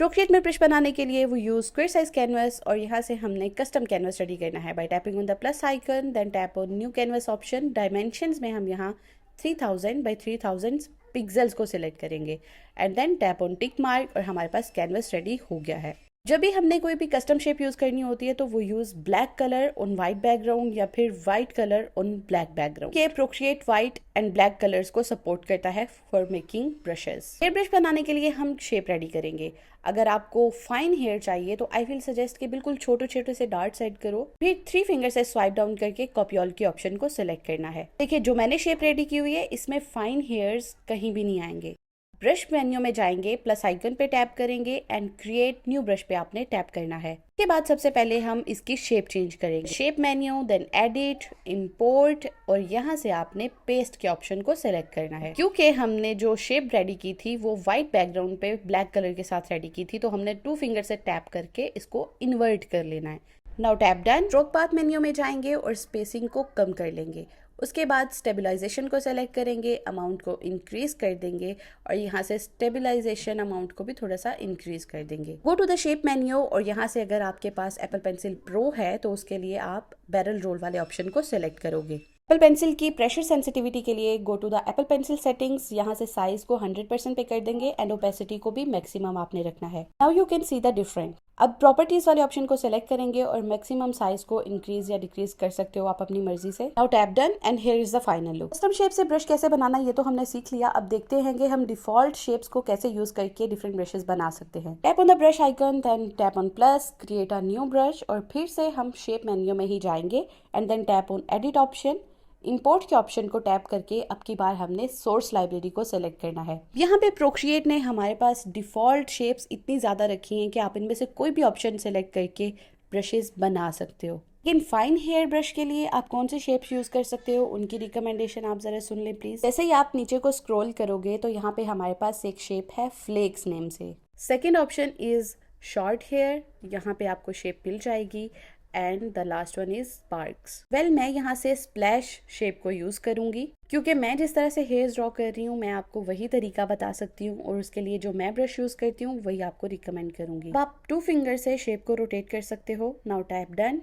Procreate में brush बनाने के लिए वो यूज स्क्वायर साइज कैनवस और यहाँ से हमने कस्टम कैनवस रेडी करना है by tapping on the plus icon, then tap on new canvas option. Dimensions में हम यहाँ 3000 बाय 3000 पिक्सेल्स को सिलेक्ट करेंगे and then tap on tick mark और हमारे पास कैनवस रेडी हो गया है। जब भी हमने कोई भी कस्टम शेप यूज करनी होती है तो वो use black colour on white background या फिर white colour on black background. ये Procreate white and black colours को सपोर्ट करता है for making brushes. Hair brush बनाने के लिए हम शेप रेडी करेंगे। अगर आपको फाइन हेयर चाहिए तो आई विल सजेस्ट कि बिल्कुल छोटे छोटे से डार्ट सेट करो, फिर 3 फिंगर से स्वाइप डाउन करके कॉपी ऑल के ऑप्शन को सिलेक्ट करना है। देखिए जो मैंने शेप रेडी की हुई है इसमें फाइन हेयर्स कहीं भी नहीं आएंगे। ब्रश मेन्यू में जाएंगे, प्लस आइकन पे टैप करेंगे एंड क्रिएट न्यू ब्रश पे आपने टैप करना है। इसके बाद सबसे पहले हम इसकी शेप चेंज करेंगे। Shape menu, then edit, import और यहाँ से आपने पेस्ट के ऑप्शन को सिलेक्ट करना है। क्योंकि हमने जो शेप रेडी की थी वो व्हाइट बैकग्राउंड पे ब्लैक कलर के साथ रेडी की थी तो हमने 2 फिंगर से टैप करके इसको इन्वर्ट कर लेना है। Now tap done. Stroke path menu में जाएंगे और स्पेसिंग को कम कर लेंगे। उसके बाद स्टेबलाइजेशन को सेलेक्ट करेंगे, अमाउंट को इंक्रीज कर देंगे और यहाँ से स्टेबलाइजेशन अमाउंट को भी थोड़ा सा इंक्रीज कर देंगे। Go to the shape menu और यहाँ से अगर आपके पास एप्पल पेंसिल प्रो है तो उसके लिए आप बैरल रोल वाले ऑप्शन को सिलेक्ट करोगे। एप्पल पेंसिल की प्रेशर सेंसिटिविटी के लिए go to the Apple pencil settings, यहाँ से साइज को 100% पे कर देंगे एंड ओपेसिटी को भी मैक्सिमम आपने रखना है। Now you can see the different. अब प्रॉपर्टीज वाले ऑप्शन को सिलेक्ट करेंगे और मैक्सिमम साइज को इंक्रीज या डिक्रीज कर सकते हो आप अपनी मर्जी से। Now tap done and here is the final look. Custom shape से ब्रश कैसे बनाना ये तो हमने सीख लिया। अब देखते हैं कि हम डिफॉल्ट शेप्स को कैसे यूज करके डिफरेंट ब्रशेस बना सकते हैं। Tap on the brush icon, then tap on plus, create a new brush और फिर से हम शेप मेन्यू में ही जाएंगे and then tap on edit option. Import के ऑप्शन को टैप करके अब की बार हमने सोर्स लाइब्रेरी को सिलेक्ट करना है। यहाँ पे प्रोक्रिएट ने हमारे पास डिफॉल्ट शेप्स इतनी ज़्यादा रखी हैं कि आप इनमें से कोई भी ऑप्शन सिलेक्ट करके ब्रशेस बना सकते हो। लेकिन फाइन हेयर ब्रश के लिए आप कौन से शेप्स यूज कर सकते हो उनकी रिकमेंडेशन आप जरा सुन लें प्लीज। जैसे ही आप नीचे को स्क्रॉल करोगे तो यहाँ पे हमारे पास एक शेप है फ्लेक्स नेम से। Second option is short hair, यहाँ पे आपको शेप मिल जाएगी and the last one is sparks. Well मैं यहाँ से स्प्लैश शेप को यूज करूंगी क्योंकि मैं जिस तरह से हेयर्स ड्रॉ कर रही हूँ मैं आपको वही तरीका बता सकती हूँ और उसके लिए जो मैं ब्रश यूज करती हूँ वही आपको रिकमेंड करूंगी। आप 2 फिंगर से शेप को रोटेट कर सकते हो। Now tap done.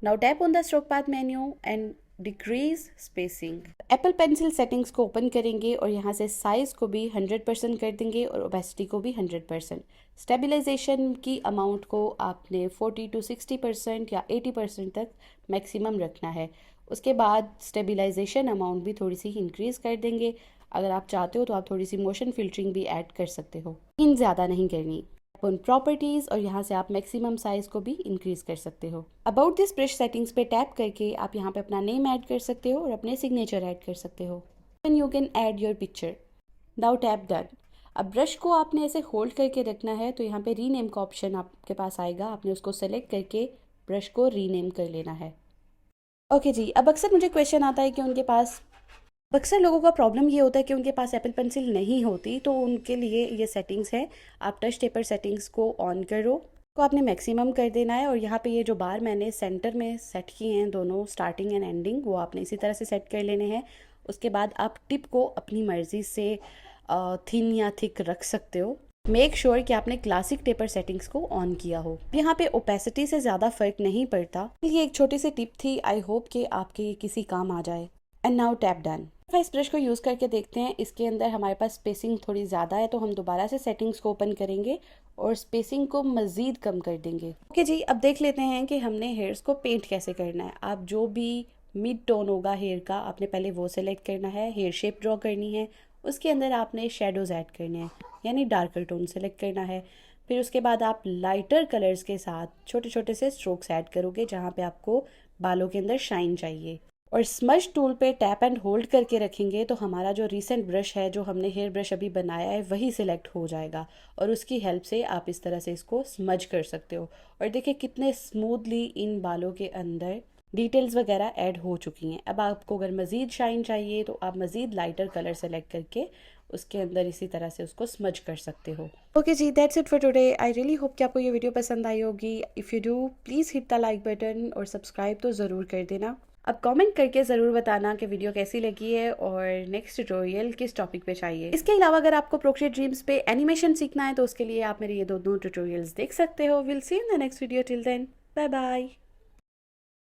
Now tap on the stroke path menu and decrease spacing. Apple pencil settings को ओपन करेंगे और यहाँ से साइज को भी 100% कर देंगे और ओपेसिटी को भी 100%। स्टेबलाइजेशन की अमाउंट को आपने 40 to 60% या 80% तक मैक्सिमम रखना है। उसके बाद स्टेबलाइजेशन अमाउंट भी थोड़ी सी इंक्रीज कर देंगे। अगर आप चाहते हो तो आप थोड़ी सी मोशन फिल्टरिंग भी ऐड कर सकते हो, इन ज़्यादा नहीं करनी। उन प्रॉपर्टीज और यहाँ से आप मैक्सिमम साइज को भी इंक्रीज कर सकते हो। अबाउट दिस ब्रश सेटिंग्स पे टैप करके आप यहाँ पे अपना नेम ऐड कर सकते हो और अपने सिग्नेचर ऐड कर सकते हो। Then you can add your picture. Now tap done. अब ब्रश को आपने ऐसे होल्ड करके रखना है तो यहाँ पे रीनेम का ऑप्शन आपके पास आएगा, आपने उसको सेलेक्ट करके ब्रश को रीनेम कर लेना है। ओके जी, अब अक्सर मुझे क्वेश्चन आता है कि उनके पास अक्सर लोगों का प्रॉब्लम ये होता है कि उनके पास एप्पल पेंसिल नहीं होती, तो उनके लिए ये सेटिंग्स है। आप टच टेपर सेटिंग्स को ऑन करो, को आपने मैक्सिमम कर देना है और यहाँ पे ये जो बार मैंने सेंटर में सेट किए हैं दोनों स्टार्टिंग एंड एंडिंग वो आपने इसी तरह से सेट कर लेने हैं। उसके बाद आप टिप को अपनी मर्जी से थिन या थिक रख सकते हो। मेक श्योर कि आपने क्लासिक टेपर सेटिंग्स को ऑन किया हो। यहाँ पे ओपेसिटी से ज़्यादा फर्क नहीं पड़ता। ये एक छोटी सी टिप थी, आई होप कि आपके किसी काम आ जाए। And now tap done. इस ब्रश को यूज़ करके देखते हैं, इसके अंदर हमारे पास स्पेसिंग थोड़ी ज़्यादा है तो हम दोबारा से सेटिंग्स को ओपन करेंगे और स्पेसिंग को मज़ीद कम कर देंगे। ओके जी, अब देख लेते हैं कि हमने हेयर्स को पेंट कैसे करना है। आप जो भी मिड टोन होगा हेयर का आपने पहले वो सेलेक्ट करना है। हेयर शेप ड्रॉ करनी है, उसके अंदर आपने शेडोज़ ऐड करने हैं यानी डार्कर टोन सेलेक्ट करना है। फिर उसके बाद आप लाइटर कलर्स के साथ छोटे छोटे से स्ट्रोक्स ऐड करोगे जहाँ पे आपको बालों के अंदर शाइन चाहिए और स्मज टूल पे टैप एंड होल्ड करके रखेंगे तो हमारा जो रीसेंट ब्रश है, जो हमने हेयर ब्रश अभी बनाया है, वही सिलेक्ट हो जाएगा और उसकी हेल्प से आप इस तरह से इसको स्मज कर सकते हो। और देखिए कितने स्मूथली इन बालों के अंदर डिटेल्स वगैरह ऐड हो चुकी हैं। अब आपको अगर मज़ीद शाइन चाहिए तो आप मज़ीद लाइटर कलर सेलेक्ट करके उसके अंदर इसी तरह से उसको स्मज कर सकते हो। ओके जी, that's it for today. I really hope कि आपको ये वीडियो पसंद आई होगी। If you do please hit the like button और सब्सक्राइब तो ज़रूर कर देना। अब कमेंट करके ज़रूर बताना कि वीडियो कैसी लगी है और नेक्स्ट ट्यूटोरियल किस टॉपिक पे चाहिए। इसके अलावा अगर आपको प्रोक्रिएट ड्रीम्स पे एनिमेशन सीखना है तो उसके लिए आप मेरे ये दोनों ट्यूटोरियल्स देख सकते हो। Will see in the next video, till then bye bye.